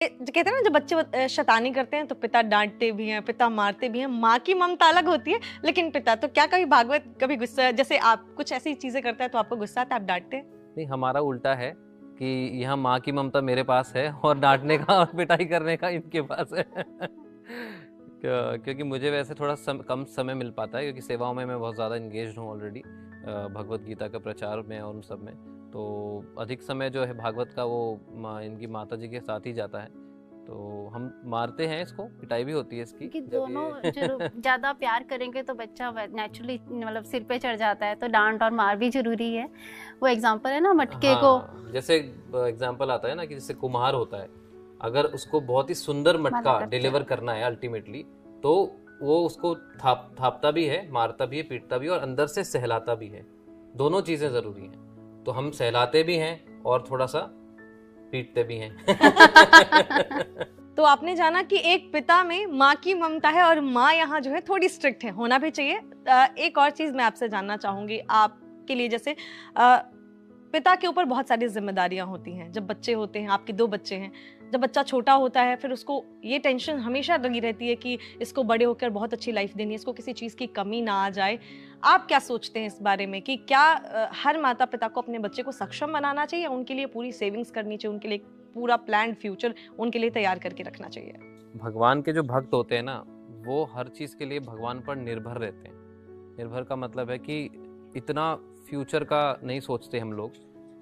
कहते हैं ना, जब बच्चे शैतानी करते हैं तो पिता डांटते भी हैं, पिता मारते भी हैं। माँ की ममता अलग होती है, लेकिन पिता तो क्या, कभी भागवत कभी गुस्सा, जैसे आप कुछ ऐसी चीजें करते हैं तो आपको गुस्सा आता है, आप डांटते हैं? नहीं, हमारा उल्टा है कि यहाँ माँ की ममता मेरे पास है और डांटने का और पिटाई करने का इनके पास है। क्योंकि मुझे वैसे थोड़ा कम समय मिल पाता है, क्योंकि सेवाओं में मैं बहुत ज़्यादा इंगेज हूँ ऑलरेडी, भगवत गीता का प्रचार में और उन सब में। तो अधिक समय जो है भागवत का वो इनकी माता जी के साथ ही जाता है। तो हम मारते हैं इसको, पिटाई भी होती है इसकी कि जब दोनों ये ज्यादा प्यार करेंगे तो बच्चा नेचुरली मतलब सिर पे चढ़ जाता है, तो डांट और मार भी जरूरी है। वो एग्जांपल है ना मटके को, हाँ, जैसे एग्जाम्पल आता है ना कि जैसे कुम्हार होता है, अगर उसको बहुत ही सुंदर मना मटका करते डिलीवर हैं। करना है अल्टीमेटली, तो वो उसको थापता भी है, मारता भी है, पीटता भी है और अंदर से सहलाता भी है। दोनों चीजें जरूरी हैं। तो हम सहलाते भी हैं और थोड़ा सा पीटते भी हैं। तो आपने जाना कि एक पिता में माँ की ममता है और माँ यहाँ जो है थोड़ी स्ट्रिक्ट है, होना भी चाहिए। एक और चीज मैं आपसे जानना चाहूंगी आपके लिए, जैसे पिता के ऊपर बहुत सारी जिम्मेदारियां होती हैं। जब बच्चे होते हैं, आपके 2 बच्चे हैं, जब बच्चा छोटा होता है फिर उसको ये टेंशन हमेशा लगी रहती है कि इसको बड़े होकर बहुत अच्छी लाइफ देनी है, इसको किसी चीज़ की कमी ना आ जाए। आप क्या सोचते हैं इस बारे में कि क्या हर माता पिता को अपने बच्चे को सक्षम बनाना चाहिए, उनके लिए पूरी सेविंग्स करनी चाहिए, उनके लिए पूरा प्लान फ्यूचर उनके लिए तैयार करके रखना चाहिए? भगवान के जो भक्त होते हैं ना, वो हर चीज के लिए भगवान पर निर्भर रहते हैं। निर्भर का मतलब है कि इतना फ्यूचर का नहीं सोचते हम लोग।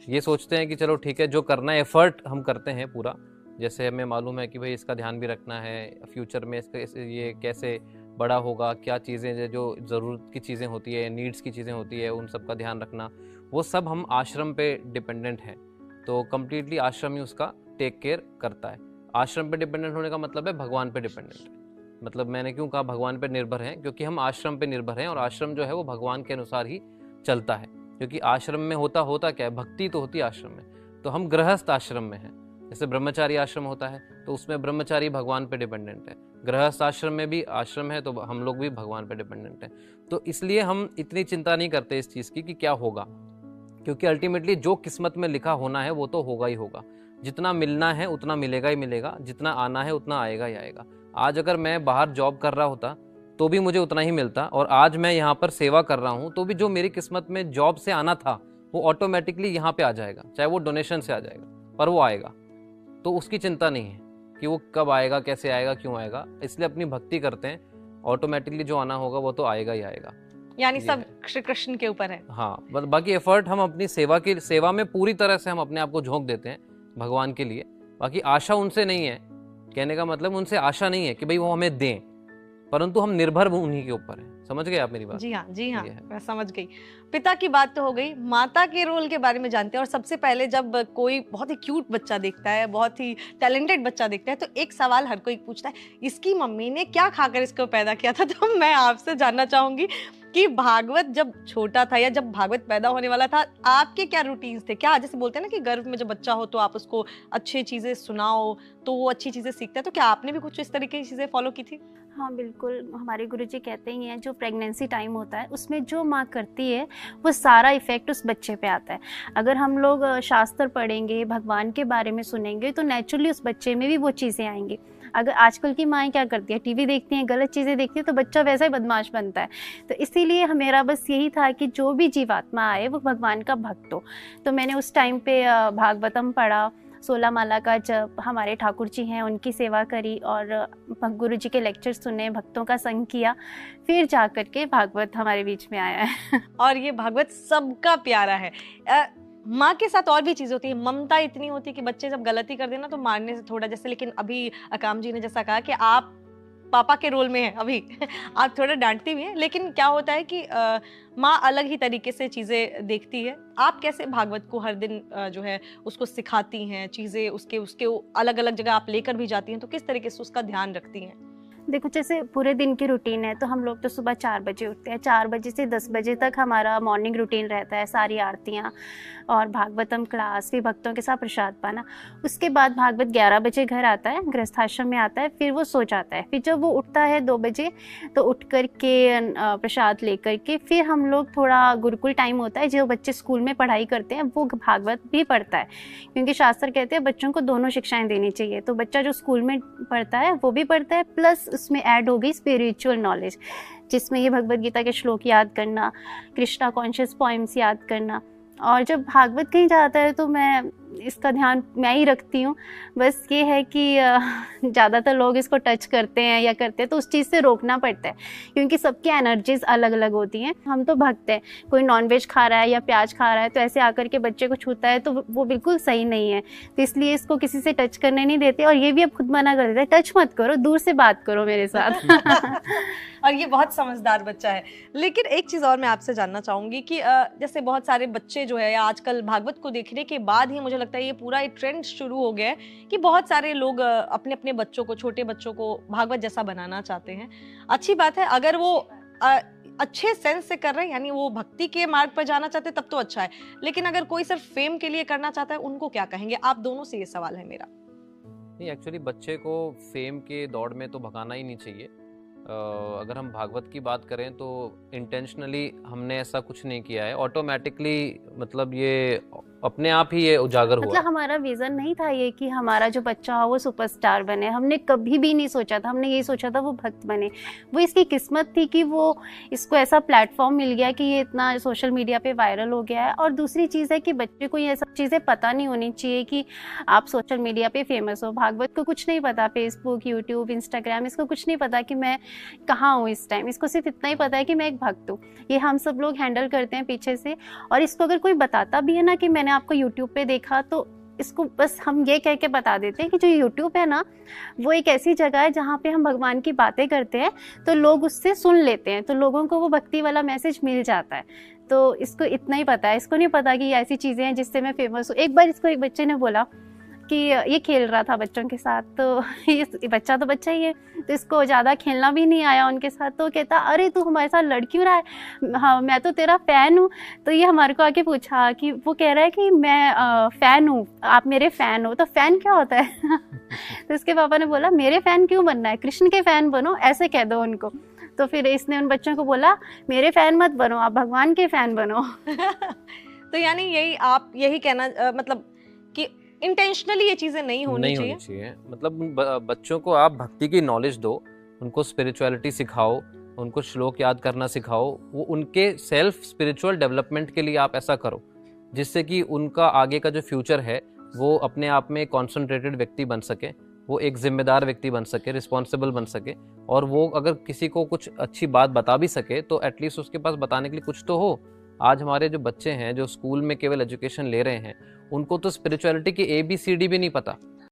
ये सोचते हैं कि चलो ठीक है, जो करना है एफर्ट हम करते हैं पूरा। जैसे हमें मालूम है कि भाई इसका ध्यान भी रखना है फ्यूचर में, इसका ये कैसे बड़ा होगा, क्या चीज़ें जो ज़रूरत की चीज़ें होती है, नीड्स की चीज़ें होती है, उन सब का ध्यान रखना, वो सब हम आश्रम पे डिपेंडेंट हैं। तो कम्प्लीटली आश्रम ही उसका टेक केयर करता है। आश्रम पे डिपेंडेंट होने का मतलब है भगवान पे डिपेंडेंट है। मतलब मैंने क्यों कहा भगवान पे निर्भर हैं, क्योंकि हम आश्रम पे निर्भर हैं और आश्रम जो है वो भगवान के अनुसार ही चलता है। क्योंकि आश्रम में होता क्या है, भक्ति तो होती है आश्रम में। तो हम गृहस्थ आश्रम में हैं। जैसे ब्रह्मचारी आश्रम होता है तो उसमें ब्रह्मचारी भगवान पे डिपेंडेंट है, गृहस्थ आश्रम में भी आश्रम है तो हम लोग भी भगवान पे डिपेंडेंट हैं। तो इसलिए हम इतनी चिंता नहीं करते इस चीज़ की कि क्या होगा, क्योंकि अल्टीमेटली जो किस्मत में लिखा होना है वो तो होगा ही होगा। जितना मिलना है उतना मिलेगा ही मिलेगा, जितना आना है उतना आएगा ही आएगा। आज अगर मैं बाहर जॉब कर रहा होता तो भी मुझे उतना ही मिलता, और आज मैं यहाँ पर सेवा कर रहा हूँ तो भी जो मेरी किस्मत में जॉब से आना था वो ऑटोमेटिकली यहाँ पे आ जाएगा, चाहे वो डोनेशन से आ जाएगा, पर वो आएगा। तो उसकी चिंता नहीं है कि वो कब आएगा, कैसे आएगा, क्यों आएगा। इसलिए अपनी भक्ति करते हैं, ऑटोमेटिकली जो आना होगा वो तो आएगा ही आएगा। यानी ये सब है। श्री कृष्ण के ऊपर है। हाँ, बाकी एफर्ट हम अपनी सेवा में पूरी तरह से हम अपने आप को झोंक देते हैं भगवान के लिए। बाकी आशा उनसे नहीं है, कहने का मतलब उनसे आशा नहीं है कि भाई वो हमें दें, परंतु हम निर्भर उन्हीं के ऊपर हैं। समझ गए आप मेरी बात? जी हाँ, जी हाँ, ये है। मैं समझ गई। पिता की बात तो हो गई, माता के रोल के बारे में जानते हैं। और सबसे पहले जब कोई बहुत ही क्यूट बच्चा देखता है, बहुत ही टैलेंटेड बच्चा देखता है, तो एक सवाल हर कोई पूछता है, इसकी मम्मी ने क्या खाकर इसको पैदा किया था? तो मैं आपसे जानना चाहूंगी कि भागवत जब छोटा था या जब भागवत पैदा होने वाला था, आपके क्या रूटीन्स थे? क्या, जैसे बोलते हैं ना कि गर्भ में जब बच्चा हो तो आप उसको अच्छी चीजें सुनाओ तो वो अच्छी चीजें सीखता है, तो क्या आपने भी कुछ इस तरीके की चीजें फॉलो की थी? हाँ बिल्कुल, हमारे गुरुजी कहते ही हैं जो प्रेगनेंसी टाइम होता है उसमें जो माँ करती है वो सारा इफेक्ट उस बच्चे पे आता है। अगर हम लोग शास्त्र पढ़ेंगे, भगवान के बारे में सुनेंगे, तो नेचुरली उस बच्चे में भी वो चीज़ें आएंगी। अगर आजकल की माएँ क्या करती है, टीवी देखती हैं, गलत चीज़ें देखती हैं, तो बच्चा वैसा ही बदमाश बनता है। तो इसीलिए मेरा बस यही था कि जो भी जीवात्मा आए वो भगवान का भक्त हो। तो मैंने उस टाइम पे भागवतम पढ़ा, 16 माला का जब, हमारे ठाकुर जी हैं उनकी सेवा करी और गुरु जी के लेक्चर सुने, भक्तों का संग किया, फिर जा कर के भागवत हमारे बीच में आया है। और ये भागवत सबका प्यारा है। माँ के साथ और भी चीजें होती है, ममता इतनी होती है कि बच्चे जब गलती कर देना तो मारने से थोड़ा, जैसे, लेकिन अभी अकाम जी ने जैसा कहा कि आप पापा के रोल में हैं अभी, आप थोड़ा डांटती भी हैं, लेकिन क्या होता है कि माँ अलग ही तरीके से चीजें देखती है। आप कैसे भागवत को हर दिन जो है उसको सिखाती हैं, चीजें उसके उसके अलग अलग जगह आप लेकर भी जाती हैं, तो किस तरीके से उसका ध्यान रखती हैं? देखो जैसे पूरे दिन की रूटीन है, तो हम लोग तो सुबह 4 बजे उठते हैं, 4 बजे से 10 बजे तक हमारा मॉर्निंग रूटीन रहता है, सारी आरतियाँ और भागवतम क्लास, फिर भक्तों के साथ प्रसाद पाना। उसके बाद भागवत 11 बजे घर आता है, गृहस्थाश्रम में आता है, फिर वो सो जाता है। फिर जब वो उठता है 2 बजे, तो उठ कर के प्रसाद लेकर के फिर हम लोग थोड़ा गुरुकुल टाइम होता है, जो बच्चे स्कूल में पढ़ाई करते हैं वो भागवत भी पढ़ता है, क्योंकि शास्त्र कहते हैं बच्चों को दोनों शिक्षाएं देनी चाहिए। तो बच्चा जो स्कूल में पढ़ता है वो भी पढ़ता है, प्लस उसमें ऐड हो गई स्पिरिचुअल नॉलेज, जिसमें ये भगवद गीता के श्लोक याद करना, कृष्णा कॉन्शियस पोएम्स याद करना। और जब भागवत कहीं जाता है तो मैं इसका ध्यान मैं ही रखती हूँ। बस ये है कि ज़्यादातर लोग इसको टच करते हैं या करते हैं, तो उस चीज़ से रोकना पड़ता है, क्योंकि सबकी एनर्जीज अलग अलग होती हैं। हम तो भक्त हैं, कोई नॉनवेज खा रहा है या प्याज खा रहा है तो ऐसे आकर के बच्चे को छूता है, तो वो बिल्कुल सही नहीं है। तो इसलिए इसको किसी से टच करने नहीं देते, और ये भी अब खुद मना कर देते हैं, टच मत करो, दूर से बात करो मेरे साथ। और ये बहुत समझदार बच्चा है। लेकिन एक चीज़ और मैं आपसे जानना चाहूँगी कि जैसे बहुत सारे बच्चे जो है, या आजकल भागवत को देखने के बाद ही मुझे लगता है ये पूरा एक ट्रेंड शुरू हो गया है कि बहुत सारे लोग अपने अपने बच्चों को, छोटे बच्चों को भागवत जैसा बनाना चाहते हैं। अच्छी बात है, अगर वो अच्छे सेंस से कर रहे हैं, यानी वो भक्ति के मार्ग पर जाना चाहते हैं, तब तो अच्छा है। लेकिन अगर कोई सिर्फ फेम के लिए करना चाहता है, उनको क्या कहेंगे? आप दोनों से ये सवाल है मेरा। नहीं, एक्चुअली बच्चे को फेम के दौड़ में तो भगाना ही नहीं चाहिए। अगर हम भागवत की बात करें तो इंटेंशनली हमने ऐसा कुछ नहीं किया है, ऑटोमेटिकली मतलब ये अपने आप ही ये उजागर हुआ। मतलब हमारा विजन नहीं था ये कि हमारा जो बच्चा हो वो सुपरस्टार बने, हमने कभी भी नहीं सोचा था। हमने यही सोचा था वो भक्त बने। वो इसकी किस्मत थी कि वो इसको ऐसा प्लेटफॉर्म मिल गया कि ये इतना सोशल मीडिया पे वायरल हो गया है। और दूसरी चीज़ है कि बच्चे को ये सब चीज़ें पता नहीं होनी चाहिए कि आप सोशल मीडिया पे फेमस हो। भागवत को कुछ नहीं पता, फेसबुक, यूट्यूब, इंस्टाग्राम, इसको कुछ नहीं पता कि मैं कहाँ हूँ इस टाइम। इसको सिर्फ इतना ही पता है कि मैं एक भक्त हूँ। ये हम सब लोग हैंडल करते हैं पीछे से। और इसको अगर कोई बताता भी है ना कि मैंने आपको यूट्यूब पे देखा, तो इसको बस हम ये कह के बता देते हैं कि जो यूट्यूब है ना, वो एक ऐसी जगह है जहाँ पे हम भगवान की बातें करते हैं, तो लोग उससे सुन लेते हैं, तो लोगों को वो भक्ति वाला मैसेज मिल जाता है। तो इसको इतना ही पता है, इसको नहीं पता कि ऐसी चीज़ें हैं जिससे मैं फेमस हूँ। एक बार इसको एक बच्चे ने बोला कि ये खेल रहा था बच्चों के साथ, तो ये बच्चा तो बच्चा ही है, तो इसको ज़्यादा खेलना भी नहीं आया उनके साथ। तो कहता, अरे तू हमारे साथ लड़ क्यों रहा है, हाँ मैं तो तेरा फ़ैन हूँ। तो ये हमारे को आके पूछा कि वो कह रहा है कि मैं फ़ैन हूँ, आप मेरे फ़ैन हो। तो फ़ैन क्या होता है? तो इसके पापा ने बोला, मेरे फ़ैन क्यों बनना है, कृष्ण के फ़ैन बनो, ऐसे कह दो उनको। तो फिर इसने उन बच्चों को बोला, मेरे फ़ैन मत बनो, आप भगवान के फ़ैन बनो। तो यानी यही आप यही कहना मतलब कि इंटेंशनली ये चीजें नहीं होनी चाहिए। मतलब बच्चों को आप भक्ति की नॉलेज दो, उनको स्पिरिचुअलिटी सिखाओ, उनको श्लोक याद करना सिखाओ। वो उनके सेल्फ स्पिरिचुअल डेवलपमेंट के लिए आप ऐसा करो, जिससे कि उनका आगे का जो फ्यूचर है वो अपने आप में कॉन्सेंट्रेटेड व्यक्ति बन सके, वो एक जिम्मेदार व्यक्ति बन सके, रिस्पॉन्सिबल बन सके। और वो अगर किसी को कुछ अच्छी बात बता भी सके तो एटलीस्ट उसके पास बताने के लिए कुछ तो हो। आज हमारे जो बच्चे हैं जो स्कूल में केवल एजुकेशन ले रहे हैं, उनको तो स्पिरिचुअलिटी की ABCD भी नहीं पता।